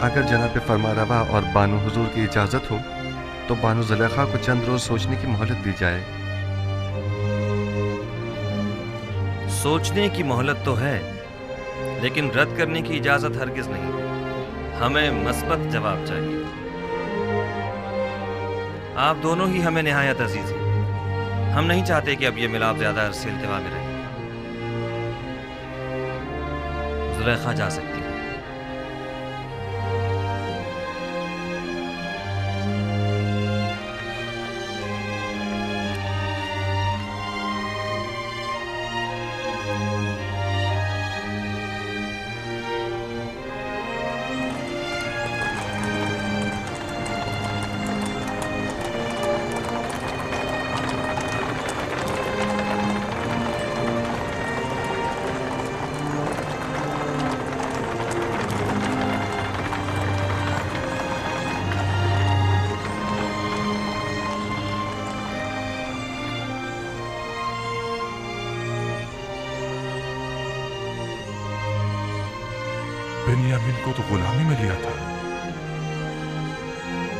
अगर जनाब फरमारवा और बानो हुजूर की इजाज़त हो तो बानो ज़ुलेखा को चंद रोज़ सोचने की मोहलत दी जाए। सोचने की मोहलत तो है, लेकिन रद्द करने की इजाज़त हरगिज़ नहीं। हमें मस्बत जवाब चाहिए। आप दोनों ही हमें निहायत अजीज़ हैं। हम नहीं चाहते कि अब ये मिलाप ज़्यादा अरसे इल्तिवा में रहे। ज़ुलेखा जा सकती है। बेनियामिन को तो गुलामी में लिया था,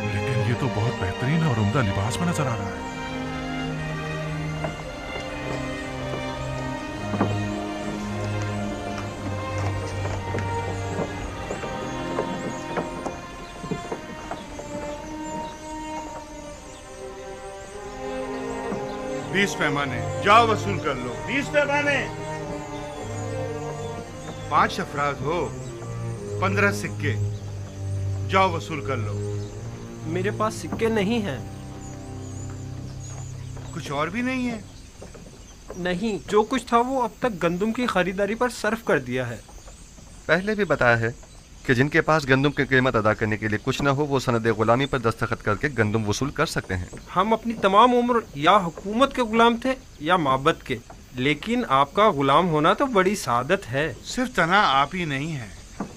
लेकिन ये तो बहुत बेहतरीन और उम्दा लिबास में नजर आ रहा है। बीस पैमाने, जाओ वसूल कर लो। 20 पैमाने। 5 अफराद हो, 15 सिक्के, जाओ वसूल कर लो। मेरे पास सिक्के नहीं हैं। कुछ और भी नहीं है? नहीं, जो कुछ था वो अब तक गंदम की खरीदारी पर सर्फ कर दिया है। पहले भी बताया है कि जिनके पास गंदम की कीमत अदा करने के लिए कुछ न हो वो सनद गुलामी पर दस्तखत करके गंदम वसूल कर सकते हैं। हम अपनी तमाम उम्र या हुकूमत के गुलाम थे या माबद के, लेकिन आपका गुलाम होना तो बड़ी सादत है। सिर्फ तना आप ही नहीं है,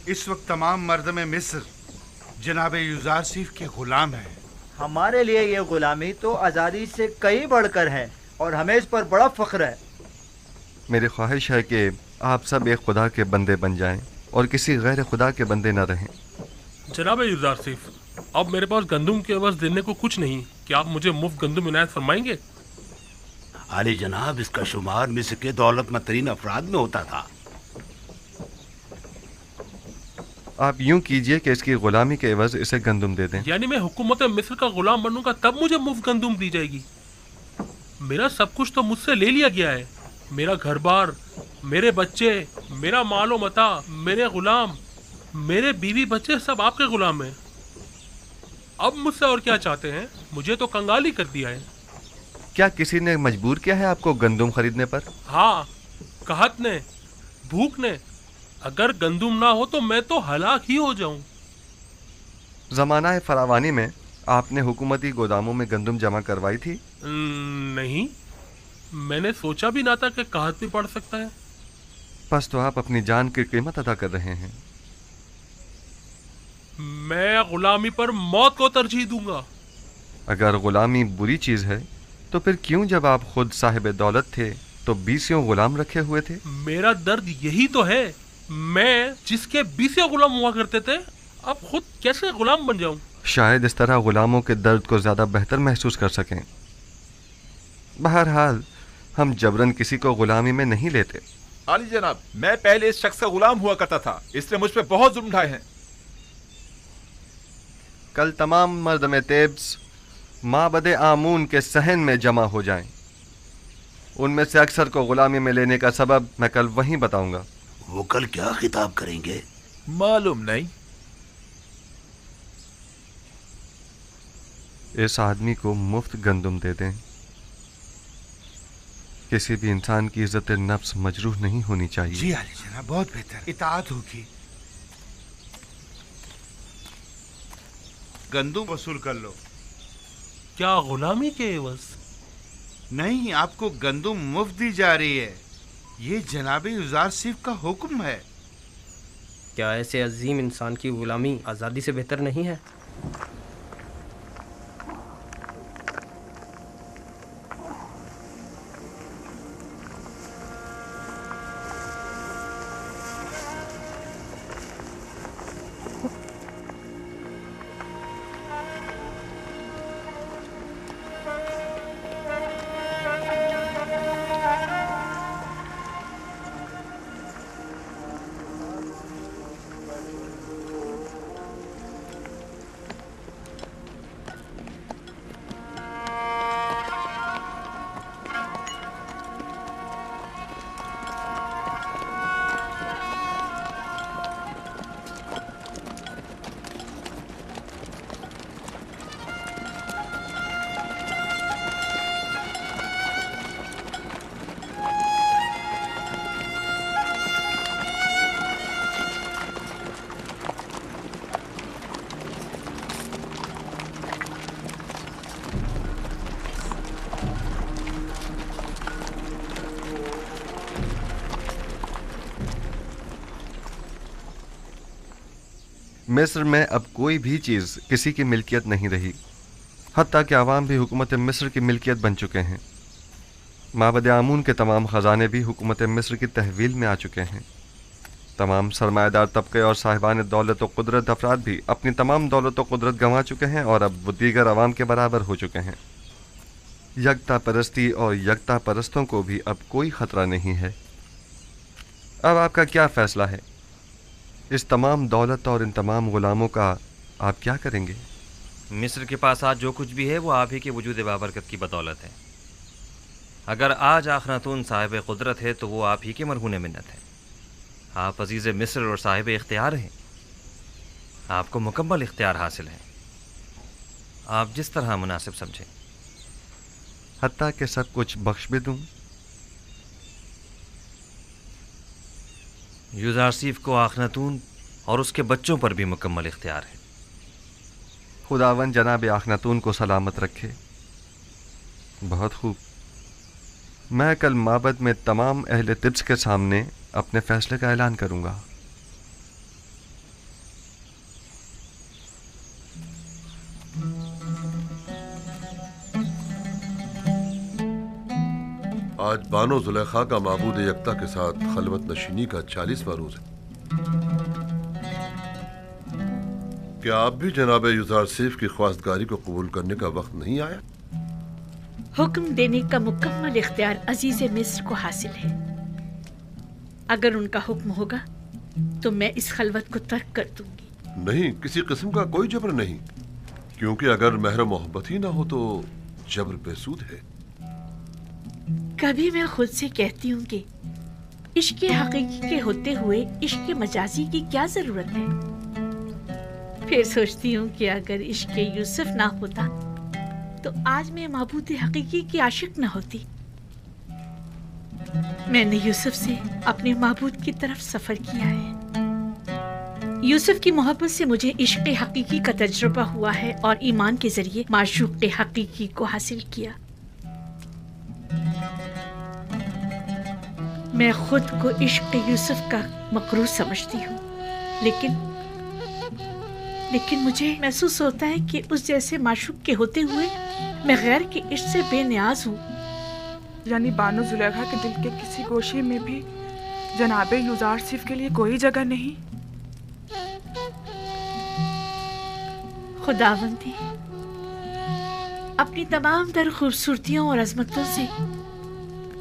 इस वक्त तमाम मर्द में मिस्र जनाब युजारसीफ के गुलाम है। हमारे लिए ये गुलामी तो आज़ादी से कई बढ़कर है और हमें इस पर बड़ा फख्र है। मेरी ख्वाहिश है कि आप सब एक खुदा के बंदे बन जाएं और किसी गैर खुदा के बंदे न रहें। जनाब युजारसीफ, अब मेरे पास गंदम के अवज़ देने को कुछ नहीं, क्या आप मुझे मुफ्त गंदम इनायत फरमाएंगे? आली जनाब, इसका शुमार मिस्र के दौलतमंद तरीन अफराद में होता था। आप यूं कीजिए कि इसकी गुलामी के एवज इसे गंदम दे दें। यानी मैं हुकूमत मिस्र का गुलाम बनूंगा तब मुझे मुफ्त गंदम दी जाएगी? मेरा सब कुछ तो मुझसे ले लिया गया है। मेरा घर बार, मेरे बच्चे, मेरा मालो मता, मेरे गुलाम, मेरे बीवी बच्चे सब आपके गुलाम हैं। अब मुझसे और क्या चाहते हैं? मुझे तो कंगाली कर दिया है। क्या किसी ने मजबूर किया है आपको गंदम खरीदने पर? हाँ, कहत ने, भूख ने। अगर गंदम ना हो तो मैं तो हलाक ही हो जाऊं। ज़माना फरावानी में आपने हुकूमती गोदामों में गंदम जमा करवाई थी? नहीं, मैंने सोचा भी ना था कि कहत भी पड़ सकता है। बस तो आप अपनी जान की कीमत अदा कर रहे हैं। मैं गुलामी पर मौत को तरजीह दूंगा। अगर गुलामी बुरी चीज है तो फिर क्यों जब आप खुद साहिब दौलत थे तो 20 गुलाम रखे हुए थे? मेरा दर्द यही तो है, मैं जिसके 20 गुलाम हुआ करते थे अब खुद कैसे गुलाम बन जाऊं? शायद इस तरह गुलामों के दर्द को ज्यादा बेहतर महसूस कर सकें। बहरहाल हम जबरन किसी को गुलामी में नहीं लेते। आली जनाब, मैं पहले इस शख्स का गुलाम हुआ करता था, इसने मुझ पे बहुत जुल्म ढाए हैं। कल तमाम मर्द में तेब्स माबद आमून के सहन में जमा हो जाएं। उनमें से अक्सर को गुलामी में लेने का सबब मैं कल वहीं बताऊंगा। वो कल क्या खिताब करेंगे? मालूम नहीं। इस आदमी को मुफ्त गंदम दे दें। किसी भी इंसान की इज्जत नफ्स मजरूह नहीं होनी चाहिए। जी आली जनाब, बहुत बेहतर, इताअत होगी। गंदम वसूल कर लो। क्या गुलामी के एवज? नहीं, आपको गंदम मुफ्त दी जा रही है। ये जनाब युजारसीफ का हुक्म है। क्या ऐसे अजीम इंसान की गुलामी आज़ादी से बेहतर नहीं है? मिस्र में अब कोई भी चीज़ किसी की मिल्कियत नहीं रही, हत्ता कि अवाम भी हुकूमत मिस्र की मिल्कियत बन चुके हैं। माबद आमून के तमाम ख़जाने भी हुकूमत मिस्र की तहवील में आ चुके हैं। तमाम सरमाएदार तबके और साहिबान दौलत व कुदरत अफराद भी अपनी तमाम दौलत व कुदरत गंवा चुके हैं और अब वो दीगर अवाम के बराबर हो चुके हैं। यकता परस्ती और यकता परस्तों को भी अब कोई ख़तरा नहीं है। अब आपका क्या फ़ैसला है? इस तमाम दौलत और इन तमाम ग़ुलामों का आप क्या करेंगे? मिस्र के पास आज जो कुछ भी है वो आप ही के वजूद बाबरकत की बदौलत है। अगर आज आखनातून साहिब कुदरत है तो वो आप ही के मरहून मिन्नत है। आप अजीज़ मिस्र और साहिब इख्तियार हैं, आपको मुकम्मल इख्तियार हासिल है। आप जिस तरह मुनासिब समझें। हत्ता कि सब कुछ बख्श भी दूँ? यूज़ारसीफ को आखनातून और उसके बच्चों पर भी मुकम्मल इख्तियार है। खुदावन जनाब आखनातून को सलामत रखे। बहुत खूब। मैं कल माबद में तमाम अहले तिब्स के सामने अपने फैसले का ऐलान करूंगा। आज बानो जुलेखा का माबूद यकता के साथ खलवत नशीनी का 40वां रोज है। क्या आप भी जनाब यूज़ारसीफ की ख्वास्तगारी को कबूल करने का वक्त नहीं आया? हुक्म देने का मुकम्मल इख्तियार अजीज मिस्र को हासिल है। अगर उनका हुक्म होगा तो मैं इस खलवत को तर्क कर दूंगी। नहीं, किसी किस्म का कोई जबर नहीं, क्योंकि अगर महर मोहब्बत ही ना हो तो जबर बेसूद है। कभी मैं खुद से कहती हूँ कि इश्क हकीकी के होते हुए इश्क मजाजी की क्या जरूरत है। फिर सोचती हूँ कि अगर इश्क यूसुफ ना होता तो आज मैं माबूद हकीकी की आशिक न होती। मैंने यूसुफ से अपने माबूद की तरफ सफर किया है। यूसुफ की मोहब्बत से मुझे इश्क हकीकी का तजुर्बा हुआ है और ईमान के जरिए माशूक हकीकी को हासिल किया। मैं खुद को इश्क यूसुफ का मकरूज समझती हूँ, लेकिन मुझे महसूस होता है कि उस जैसे माशूक के होते हुए मैं गैर के इश्क से बेनियाज हूँ। यानी बानो जुलेखा के दिल के किसी गोशे में भी जनाबे यूज़ारसीफ के लिए कोई जगह नहीं। खुदावंदी अपनी तमाम तर खूबसूरतियों और अजमतों से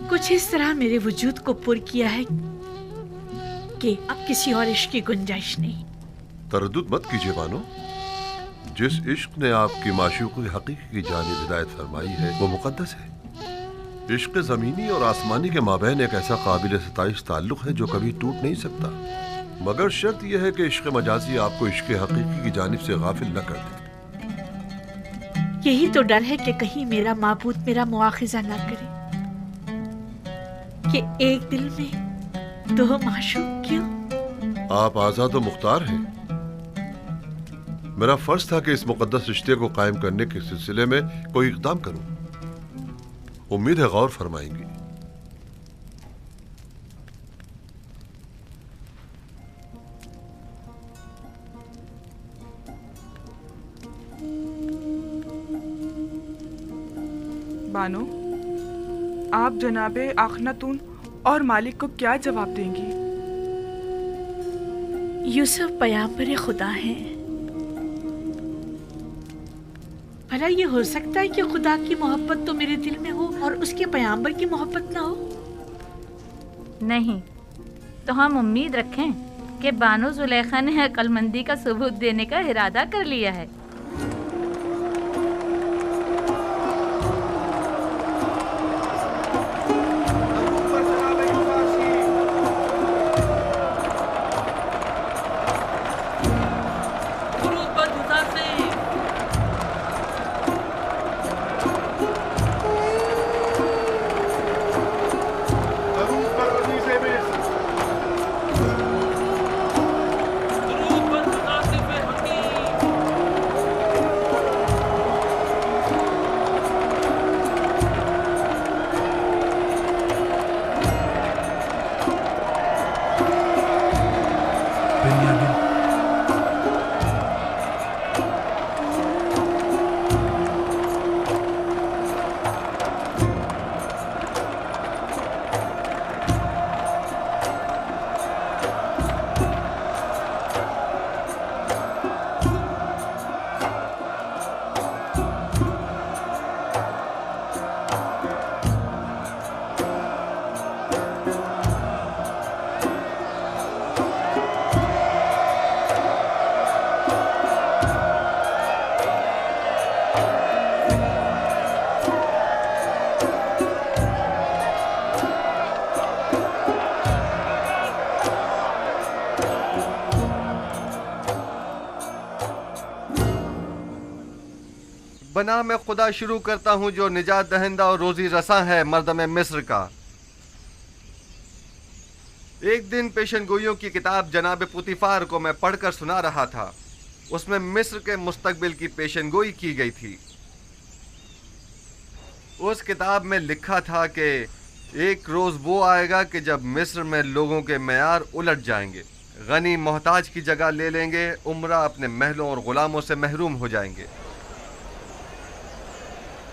कुछ इस तरह मेरे वजूद को पुर किया है कि अब किसी और इश्क की गुंजाइश नहीं। तरद्दुद मत कीजिए बानो, जिस इश्क ने आपकी माशूक हकीकी की जानिब हिदायत फरमाई है वो मुकद्दस है। इश्क ज़मीनी और आसमानी के माबैन एक ऐसा काबिल सताइश ताल्लुक है जो कभी टूट नहीं सकता, मगर शर्त यह है कि इश्क मजाजी आपको इश्क हकीकी की जानिब से गाफिल न कर दे। यही तो डर है कि कहीं मेरा माबूद मेरा मुआखिजा ना करे कि एक दिल में दो माशूक क्यों। आप आजाद व मुख्तार हैं। मेरा फर्ज था कि इस मुकद्दस रिश्ते को कायम करने के सिलसिले में कोई इक़दाम करूं। उम्मीद है गौर फरमाएंगी। बानो, आप जनाबे आखनातून और मालिक को क्या जवाब देंगी? यूसुफ पैगंबर खुदा हैं। भला ये हो सकता है कि खुदा की मोहब्बत तो मेरे दिल में हो और उसके पैगंबर की मोहब्बत ना हो? नहीं, तो हम उम्मीद रखें कि बानो जुलेखा ने अक्लमंदी का सबूत देने का इरादा कर लिया है। बना मैं खुदा शुरू करता हूँ जो निजात दहिंदा और रोजी रसा है मर्दम मिस्र का। एक दिन पेशन गोइयों की किताब जनाब पुतिफार को मैं पढ़कर सुना रहा था। उसमें मिस्र के मुस्तकबिल की पेशन गोई की गई थी। उस किताब में लिखा था कि एक रोज़ वो आएगा कि जब मिस्र में लोगों के मेयार उलट जाएंगे, गनी मोहताज की जगह ले लेंगे, उमरा अपने महलों और गुलामों से महरूम हो जाएंगे।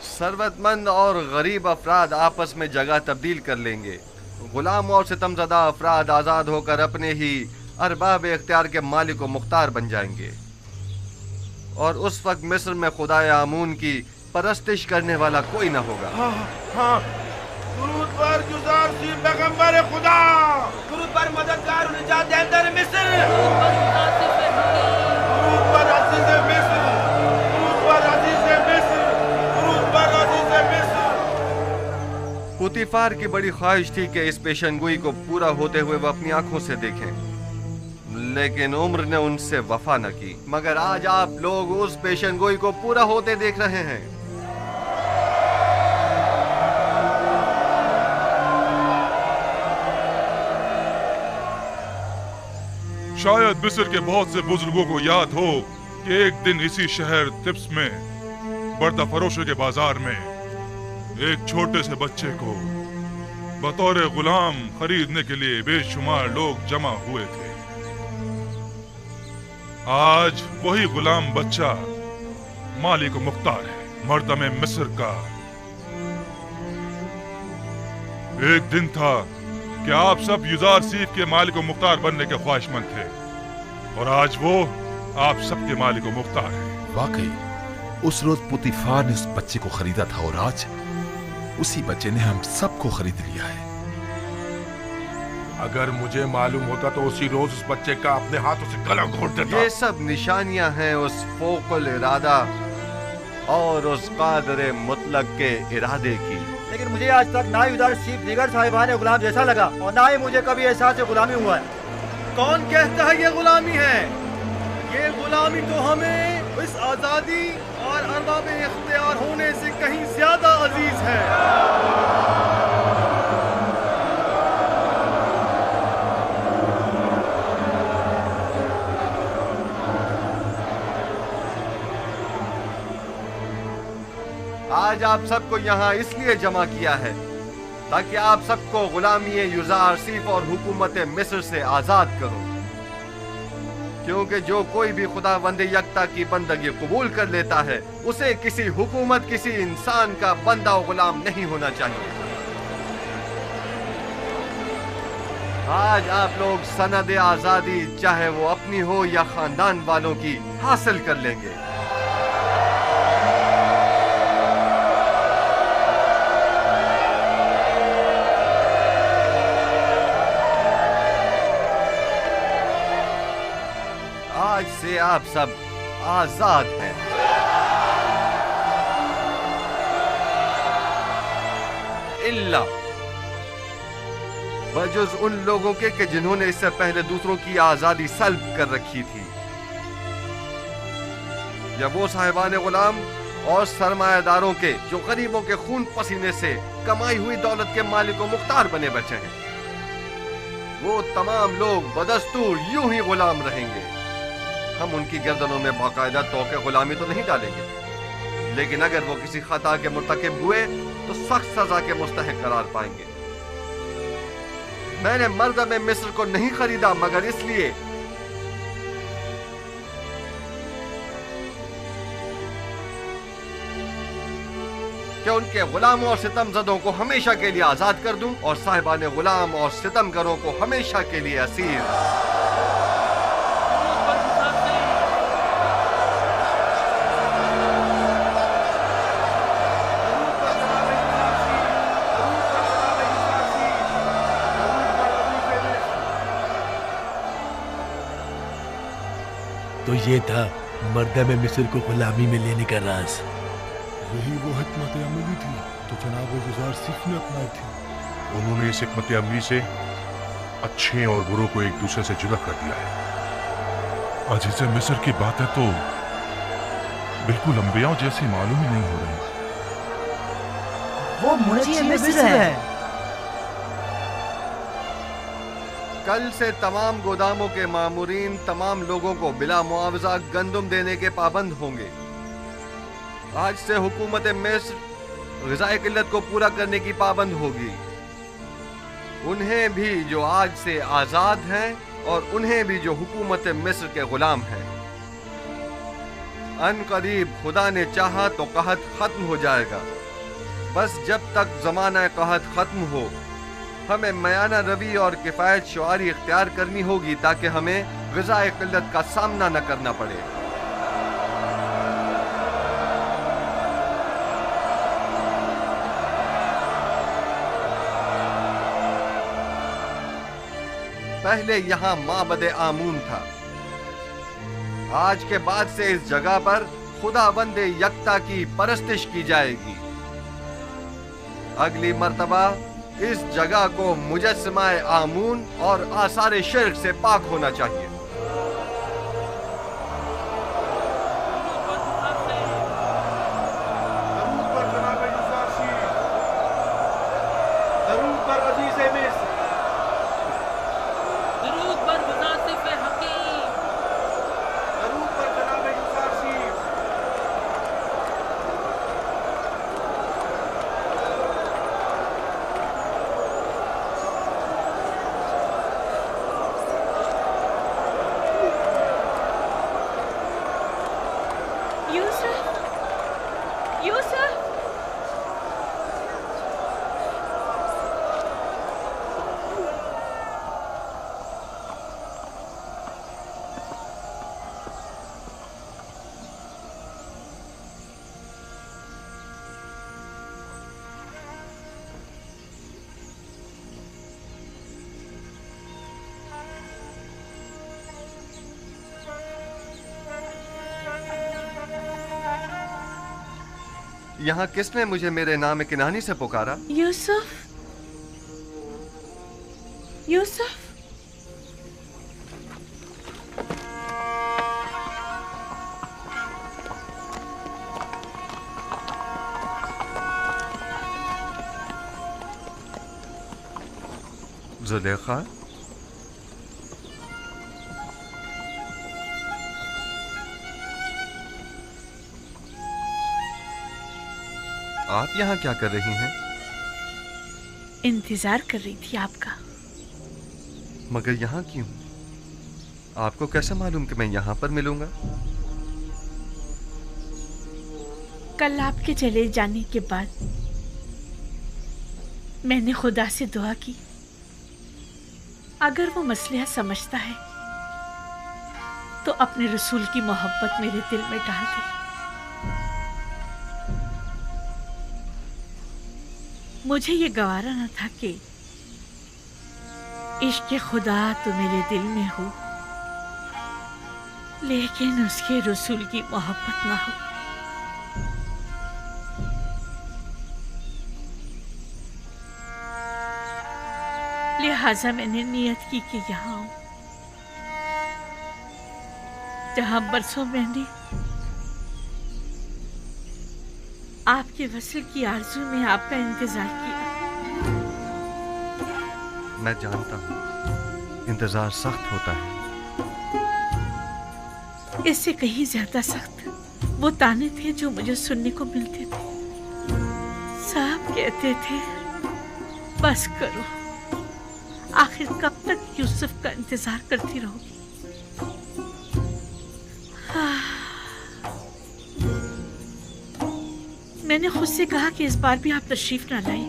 सरवतमंद और गरीब अफराद आपस में जगह तब्दील कर लेंगे। गुलाम और सितमज़दा अफराद आज़ाद होकर अपने ही अरबाब इख्तियार के मालिक व मुख्तार बन जाएंगे। और उस वक्त मिस्र में खुदा आमून की परस्तिश करने वाला कोई न होगा। दुरूद पर गुज़ार सी पैगंबर खुदा, दुरूद पर मददगार और निजात दहिंदा मिस्र, दुरूद पर अज़ीज़ मिस्र, दुरूद पर अज़ीज़ मिस्र, दुरूद पर अज़ीज़ मिस्र। पुतिफार की बड़ी ख्वाहिश थी कि इस पेशनगोई को पूरा होते हुए वो अपनी आंखों से देखें, लेकिन उम्र ने उनसे वफा न की। मगर आज आप लोग उस पेशनगोई को पूरा होते देख रहे हैं। शायद मिस्र के बहुत से बुजुर्गों को याद हो कि एक दिन इसी शहर तिब्स में बर्दा फरोशों के बाजार में एक छोटे से बच्चे को बतौर गुलाम खरीदने के लिए बेशुमार लोग जमा हुए थे। आज वही गुलाम बच्चा मालिक मुख्तार है, मर्दम मिस्र का। एक दिन था कि आप सब युजार सीफ के मालिक व मुख्तार बनने के ख्वाहिशमंद थे, और आज वो आप सबके मालिक व मुख्तार है। वाकई उस रोज पुतिफार ने उस बच्चे को खरीदा था, और आज उसी बच्चे ने हम सबको खरीद लिया है। अगर मुझे मालूम होता तो उसी रोज उस बच्चे का अपने हाथों से गला घोट देता। ये सब निशानियां हैं उस फोकुल इरादा और उस कादर मुतलक के इरादे की। लेकिन मुझे आज तक ना युजार सीफ दीगर साहिबान गुलाम जैसा लगा, और ना ही मुझे कभी एहसास गुलामी हुआ है। कौन कहता है ये गुलामी है? ये गुलामी तो हमें इस आजादी और अरबाब इख्तियार होने से कहीं ज्यादा अजीज है। आज आप सबको यहाँ इसलिए जमा किया है ताकि आप सबको गुलामी युजार सीफ और हुकूमत मिस्र से आजाद करो, क्योंकि जो कोई भी खुदावंद यकता की बंदगी कबूल कर लेता है उसे किसी हुकूमत, किसी इंसान का बंदा और गुलाम नहीं होना चाहिए। आज आप लोग सनद आजादी, चाहे वो अपनी हो या खानदान वालों की, हासिल कर लेंगे। आज से आप सब आजाद हैं। इल्ला बजुज उन लोगों के कि जिन्होंने इससे पहले दूसरों की आजादी सल्ब कर रखी थी, या वो साहिबान गुलाम और सरमायादारों के जो गरीबों के खून पसीने से कमाई हुई दौलत के मालिक व मुख्तार बने बचे हैं। वो तमाम लोग बदस्तूर यूं ही गुलाम रहेंगे। हम उनकी गर्दनों में बाकायदा तौके गुलामी तो नहीं डालेंगे, लेकिन अगर वो किसी खता के मुर्तकिब हुए तो सख्त सजा के मुस्तहिक करार पाएंगे। मैंने मर्दम मिस्र को नहीं खरीदा मगर इसलिए कि उनके गुलामों और सितमजदों को हमेशा के लिए आजाद कर दूं और साहिबान गुलाम और सितमगरों को हमेशा के लिए असीर। तो ये था मर्दम मिस्र को गुलामी में लेने का राज। यही वो हिकमत अमली थी तो जनाब युजार सीफ ने अपनाई थी। उन्होंने इस हिकमत अमली से अच्छे और बुरों को एक दूसरे से जुदा कर दिया है। अजीज़े मिस्र की बातें तो बिल्कुल अंबियाओं जैसी मालूम ही नहीं हो रहे। वो मुंशी मिस्र है। कल से तमाम गोदामों के मामूरीन तमाम लोगों को बिला मुआवजा गंदुम देने के पाबंद होंगे। आज से हुकूमत मिस्र ग़िज़ाई किल्लत को पूरा करने की पाबंद होगी। उन्हें भी जो आज से आज़ाद हैं और उन्हें भी जो हुकूमत मिस्र के गुलाम हैं। अन करीब खुदा ने चाहा तो कहत खत्म हो जाएगा। बस जब तक ज़माना कहत खत्म हो हमें मयाना रवि और किफ़ायत शुआरी इख्तियार करनी होगी ताकि हमें ग़िज़ाई किल्लत का सामना न करना पड़े। पहले यहाँ माबद आमून था। आज के बाद से इस जगह पर खुदावंद यकता की परस्तिश की जाएगी। अगली मर्तबा इस जगह को मुजस्समाए आमून और आसार शिर्क से पाक होना चाहिए। यहाँ किसने मुझे मेरे नाम किनानी से पुकारा? यूसुफ, यूसुफ। जुलेखा, आप यहाँ क्या कर रही हैं? इंतजार कर रही थी आपका। मगर यहाँ क्यों? आपको कैसे मालूम कि मैं यहाँ पर मिलूंगा? कल आपके चले जाने के बाद मैंने खुदा से दुआ की, अगर वो मसला समझता है तो अपने रसूल की मोहब्बत मेरे दिल में डाल दे। मुझे ये गवारा न था कि इश्क़ खुदा तो मेरे दिल में हो, लेकिन उसके रसूल की मोहब्बत ना हो। लिहाजा मैंने नियत की कि यहाँ आऊं, जहाँ बरसों मैंने आपके वसल की आरज़ू में आपका इंतजार किया। मैं जानता हूँ इंतजार सख्त होता है। इससे कहीं ज्यादा सख्त वो ताने थे जो मुझे सुनने को मिलते थे। साहब कहते थे बस करो, आखिर कब तक यूसुफ का इंतजार करती रहोगी? मैंने खुद से कहा कि इस बार भी आप तशरीफ न लाए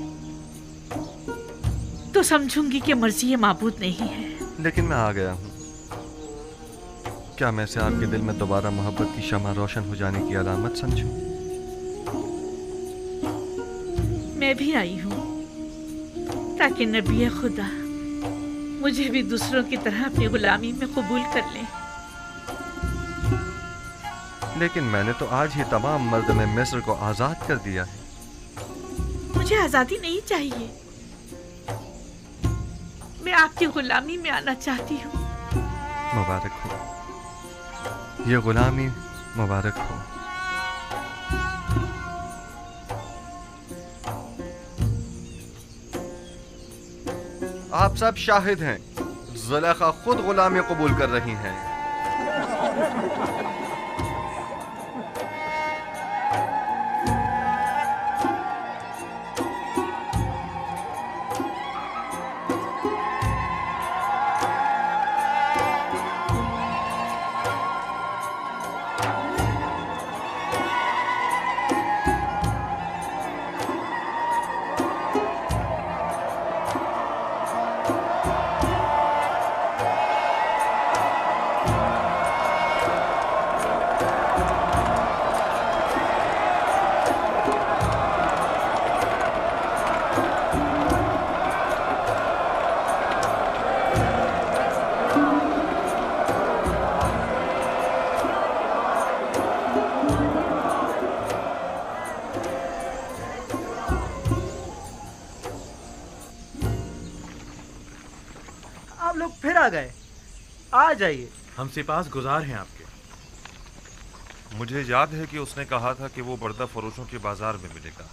तो समझूंगी कि मर्जी ये माबूद नहीं है। लेकिन मैं आ गया हूँ। क्या मैं से आपके दिल में दोबारा मोहब्बत की शमा रोशन हो जाने की अलामत समझूं? मैं भी आई हूँ ताकि नबी खुदा मुझे भी दूसरों की तरह अपनी गुलामी में कबूल कर लें। लेकिन मैंने तो आज ही तमाम मर्द में मिस्र को आजाद कर दिया है। मुझे आजादी नहीं चाहिए, मैं आपकी गुलामी में आना चाहती हूँ। मुबारक हो, ये गुलामी मुबारक हो। آپ سب شاہد ہیں، زلیخا خود غلامی قبول کر رہی ہیں۔ آپ لوگ پھر آ گئے، آ جائیے۔ ہم سپاس گزار ہیں آپ کے۔ مجھے یاد ہے کہ اس نے کہا تھا کہ وہ بردہ فروشوں کے بازار میں ملے گا۔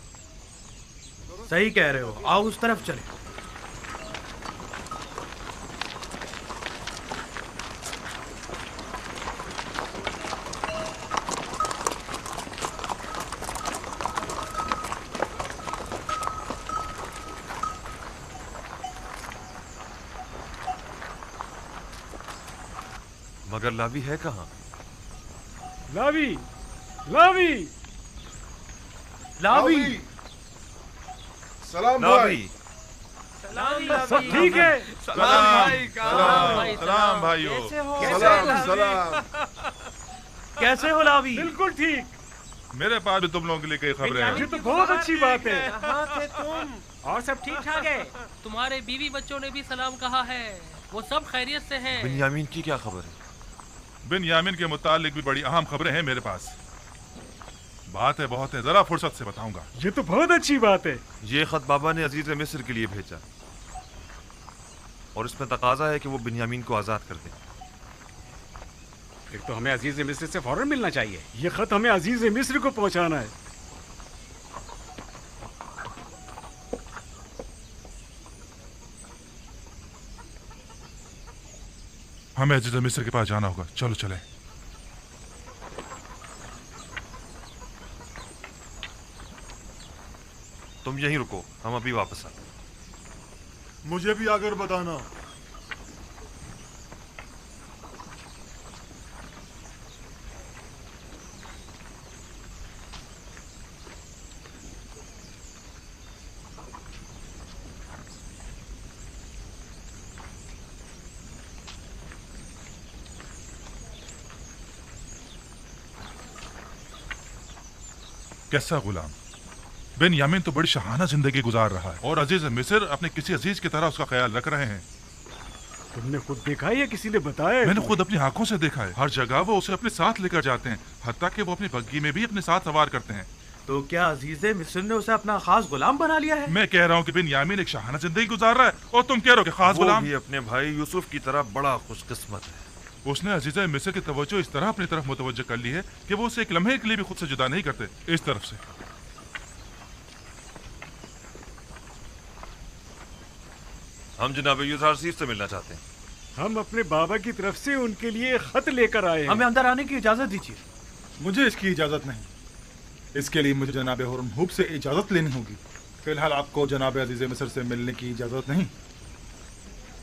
صحیح کہہ رہے ہو، آؤ اس طرف چلیں۔ مگر لاوی ہے کہاں؟ لاوی لاوی لاوی سلام لاوی سب ٹھیک ہے؟ سلام بھائیو۔ کیسے ہو لاوی؟ بالکل ٹھیک۔ میرے پاس بھی تم لوگوں کے لیے کئی خبریں ہیں۔ یہ تو بہت اچھی بات ہے۔ کہاں تھے تم؟ اور سب ٹھیک ٹھاک ہے؟ تمہارے بیوی بچوں نے بھی سلام کہا ہے، وہ سب خیریت سے ہیں۔ بنیامین کی کیا خبر ہے؟ بنیامین کے متعلق بھی بڑی اہم خبریں ہیں میرے پاس۔ بات ہے بہت ہے، ذرا فرصت سے بتاؤں گا۔ یہ تو بہت اچھی بات ہے۔ یہ خط بابا نے عزیز مصر کے لیے بھیجا اور اس میں تقاضا ہے کہ وہ بنیامین کو آزاد کر دیں۔ پھر تو ہمیں عزیز مصر سے فوراً ملنا چاہیے۔ یہ خط ہمیں عزیز مصر کو پہنچانا ہے۔ ہمیں عزیز مصر کے پاس جانا ہوگا، چلو چلیں۔ تم یہیں رکو، ہم ابھی واپس آتے ہیں۔ مجھے بھی آگر بتانا۔ کیسا غلام؟ بن یامین تو بڑی شاہانہ زندگی گزار رہا ہے اور عزیز مصر اپنے کسی عزیز کی طرح اس کا خیال رکھ رہے ہیں۔ تم نے خود دیکھا ہے یا کسی نے بتایا؟ میں نے خود اپنی آنکھوں سے دیکھا ہے، ہر جگہ وہ اسے اپنے ساتھ لے کر جاتے ہیں، حتیٰ کہ وہ اپنی بگی میں بھی اپنے ساتھ سوار کرتے ہیں۔ تو کیا عزیز مصر نے اسے اپنا خاص غلام بنا لیا ہے؟ میں کہہ رہا ہوں کہ بن یامین ایک شاہانہ زندگی گزار رہا ہے اور تم کہہ رہے ہو کہ خاص غلام۔ وہ بھی اپنے بھائی یوسف کی طرح بڑا خوش قسمت ہے۔ اس نے عزیز مصر کی توجہ اس طرح اپنی طرف متوجہ کر لی ہے کہ وہ اسے ایک لمحے کے لیے بھی خود سے جدا نہیں کرتے۔ اس طرف سے ہم جناب یوزارسیف سے ملنا چاہتے ہیں۔ ہم اپنے بابا کی طرف سے ان کے لیے خط لے کر آئے ہیں۔ ہمیں اندر آنے کی اجازت دیجیے۔ مجھے اس کی اجازت نہیں، اس کے لیے مجھے جناب ہرم ہوب سے اجازت لینی ہوگی۔ فی الحال آپ کو جناب عزیز مصر سے ملنے کی اجازت نہیں۔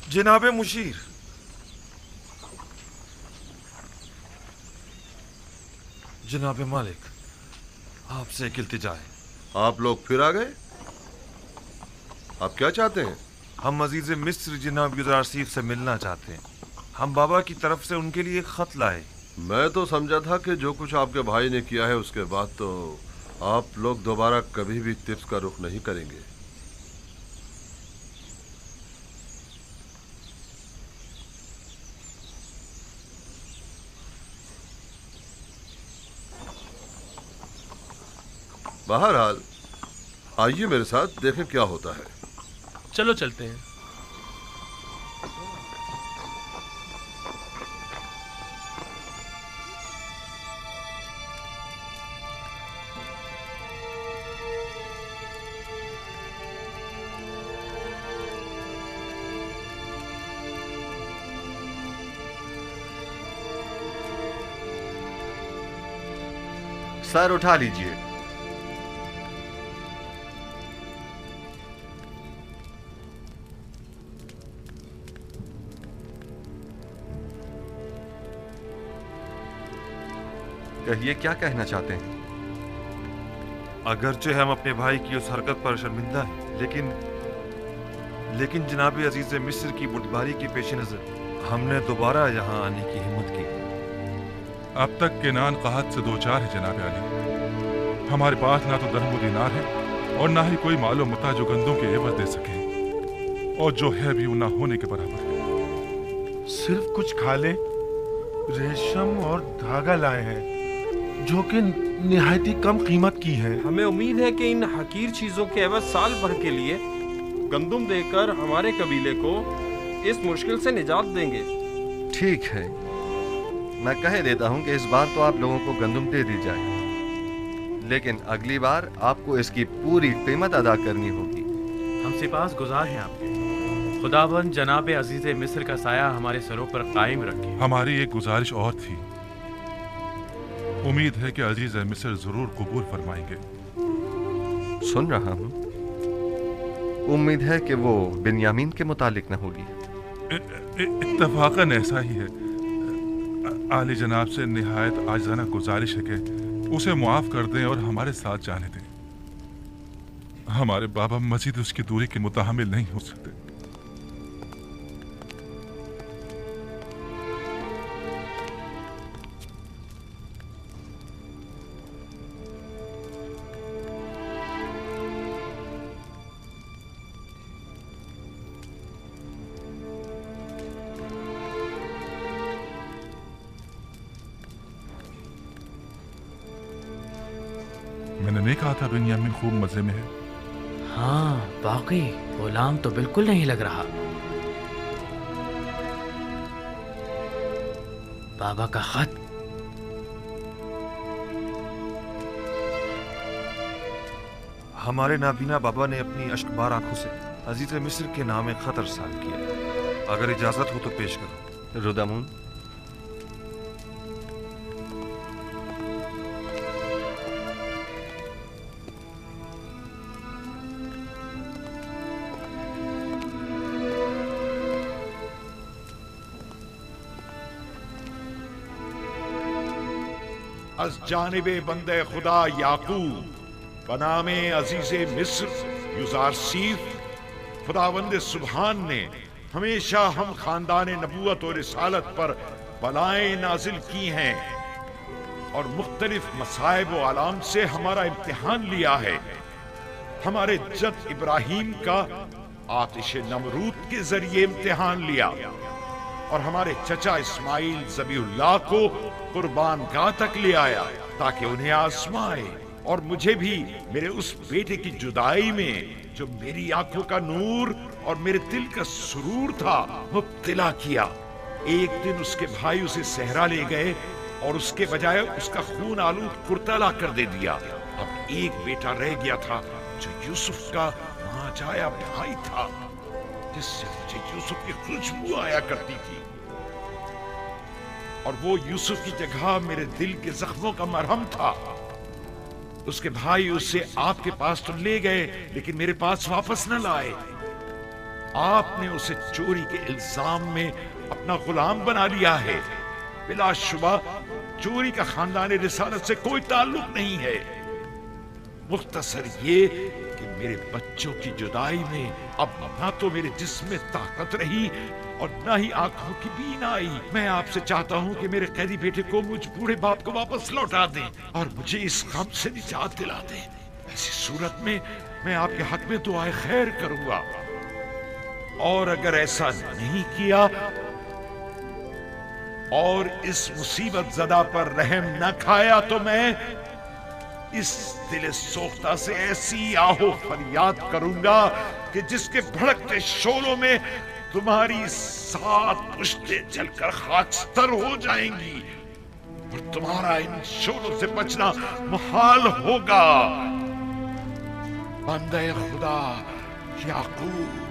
جناب مشیر، جناب مالک، آپ سے ایک التجا ہے۔ آپ لوگ پھر آ گئے؟ آپ کیا چاہتے ہیں؟ ہم عزیز مصر جناب یوزارسیف سے ملنا چاہتے ہیں۔ ہم بابا کی طرف سے ان کے لیے خط لائے۔ میں تو سمجھا تھا کہ جو کچھ آپ کے بھائی نے کیا ہے اس کے بعد تو آپ لوگ دوبارہ کبھی بھی طبس کا رخ نہیں کریں گے۔ بہرحال آئیے میرے ساتھ دیکھیں کیا ہوتا ہے۔ چلو چلتے ہیں۔ सर उठा लीजिए। कहिए, क्या कहना चाहते हैं? अगरचे हम अपने भाई की उस हरकत पर शर्मिंदा हैं, लेकिन जनाब अजीज मिस्र की बुर्दबारी के पेश नजर हमने दोबारा यहाँ आने की हिम्मत की। अब तक केनान काहत से दो चार है जनाब अली। हमारे पास ना तो दरहम दीनार है और ना ही कोई मालो मता जो गंदों के एवज दे सके, और जो है भी वो ना होने के बराबर है। सिर्फ कुछ खाले, रेशम और धागा लाए हैं जो कि निहायती कम कीमत की है। हमें उम्मीद है कि इन हकीर चीजों के एवज साल भर के लिए गंदुम देकर हमारे कबीले को इस मुश्किल से निजात देंगे। ठीक है, मैं कह देता हूं कि इस बार तो आप लोगों को गंदुम दे दी जाए, लेकिन अगली बार आपको इसकी पूरी कीमत अदा करनी होगी। हम सिपास गुजार हैं आपके। खुदाबंद जनाब अजीज मिस्र का साया हमारे सरों पर कायम रखे। हमारी एक गुजारिश और थी। उम्मीद है कि अजीज मिस्र जरूर कबूल फरमाएंगे। सुन रहा हूं। उम्मीद है कि वो बिन्यामीन के मुतालिक न होगी। इत्तफाकन ऐसा ही है। आली जनाब से निहायत आजिज़ाना गुजारिश है कि उसे मुआफ कर दें और हमारे साथ जाने दें। हमारे बाबा मजीद उसकी दूरी के मुताहमिल नहीं हो सकते। मैंने नहीं कहा था बिन्यामीन खूब मजे में है। हाँ, बाकी गुलाम तो बिल्कुल नहीं लग रहा। बाबा का खत। हमारे नाबीना बाबा ने अपनी अश्कबार आंखों से अजीज मिस्र के नाम खत अरसाल किया। अगर इजाजत हो तो पेश करो। रुदामून, अज जानिबे बंदे खुदा याकूब बनामे अजीज़े मिस्र युज़ारसीफ खुदावंद सुबहान ने हमेशा हम खानदान नबूवत और रिसालत पर बलाएं नाजिल की हैं और मुख्तलिफ मसाइब व आलाम से हमारा इम्तिहान लिया है। हमारे जद इब्राहीम का आतिश नमरूद के जरिए इम्तिहान लिया और हमारे चचा इस्माइल ज़बीहुल्लाह को कुर्बान गाह तक ले आया ताकि उन्हें आजमाए, और मुझे भी मेरे उस बेटे की जुदाई में जो मेरी आंखों का नूर और मेरे दिल का सुरूर था मुब्तला किया। एक दिन उसके भाई उसे सहरा ले गए और उसके बजाय उसका खून आलूद कुर्ता ला कर दे दिया। अब एक बेटा रह गया था जो यूसुफ का मांझाया भाई था, जिससे मुझे यूसुफ की खुशबू आया करती थी, और वो यूसुफ की जगह मेरे दिल के जख्मों का मरहम था। उसके भाई उसे आपके पास तो ले गए, लेकिन मेरे पास वापस न लाए। आपने उसे चोरी के इल्जाम में अपना गुलाम बना लिया है। बिलाशुबा चोरी का खानदान रिसालत से कोई ताल्लुक नहीं है। मुख्तसर ये कि मेरे बच्चों की जुदाई में अब ना तो मेरे जिस्म में ताकत रही और ना ही आंखों की बीन आई। मैं आपसे चाहता हूँ कि मेरे कैदी बेटे को मुझ बूढ़े बाप को वापस लौटा दें और मुझे इस गम से निजात दिला दें। ऐसी सूरत में मैं आपके हक में दुआए खैर करूंगा, और अगर ऐसा नहीं किया और इस मुसीबत ज़दा पर रहम न खाया तो मैं इस दिल सोख्ता से ऐसी आहो फरियाद करूंगा कि जिसके भड़कते शोलों में तुम्हारी 7 पुश्तें जलकर खाकस्तर हो जाएंगी और तुम्हारा इन शोलों से बचना मुहाल होगा। बंदे खुदा याकूब।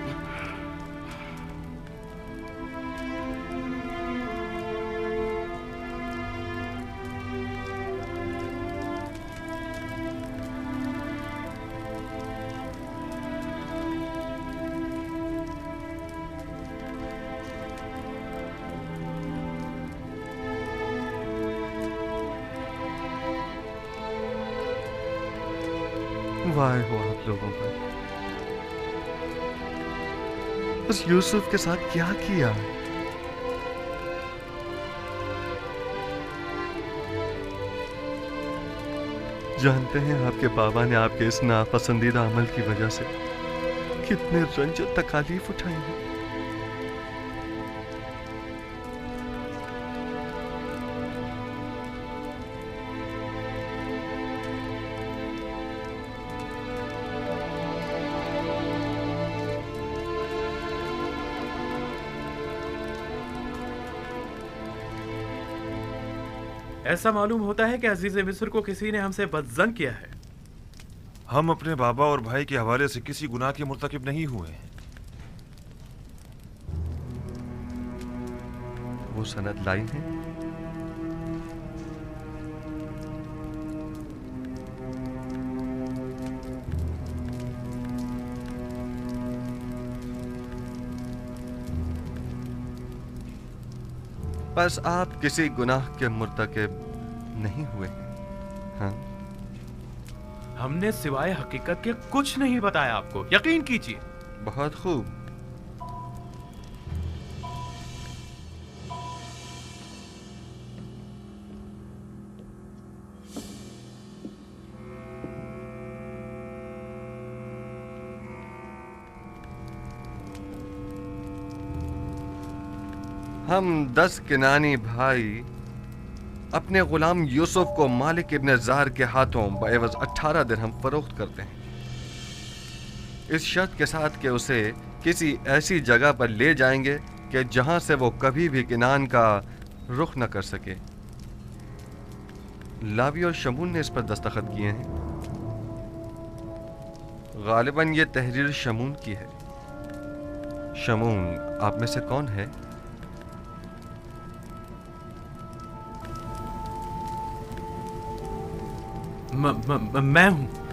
वार हो आप लोगों पर। उस यूसुफ के साथ क्या किया? जानते हैं आपके बाबा ने आपके इस नापसंदीदा अमल की वजह से कितने रंज और तकालीफ उठाई हैं। ऐसा मालूम होता है कि अजीज मिस्र को किसी ने हमसे बदजन किया है। हम अपने बाबा और भाई के हवाले से किसी गुनाह के मुर्तकिब नहीं हुए हैं। वो सनद लाई है? बस आप किसी गुनाह के मुर्तकिब नहीं हुए हैं। हाँ? हमने सिवाय हकीकत के कुछ नहीं बताया आपको, यकीन कीजिए। बहुत खूब। हम 10 किनानी भाई अपने गुलाम यूसुफ को मालिक इब्न जार के हाथों बएवज 18 दिरहम फरोख्त करते हैं, इस शर्त के साथ कि उसे किसी ऐसी जगह पर ले जाएंगे कि जहां से वो कभी भी किनान का रुख न कर सके। लावी और शमून ने इस पर दस्तखत किए हैं। गालिबन ये तहरीर शमून की है। शमून आप में से कौन है? मैं हूं।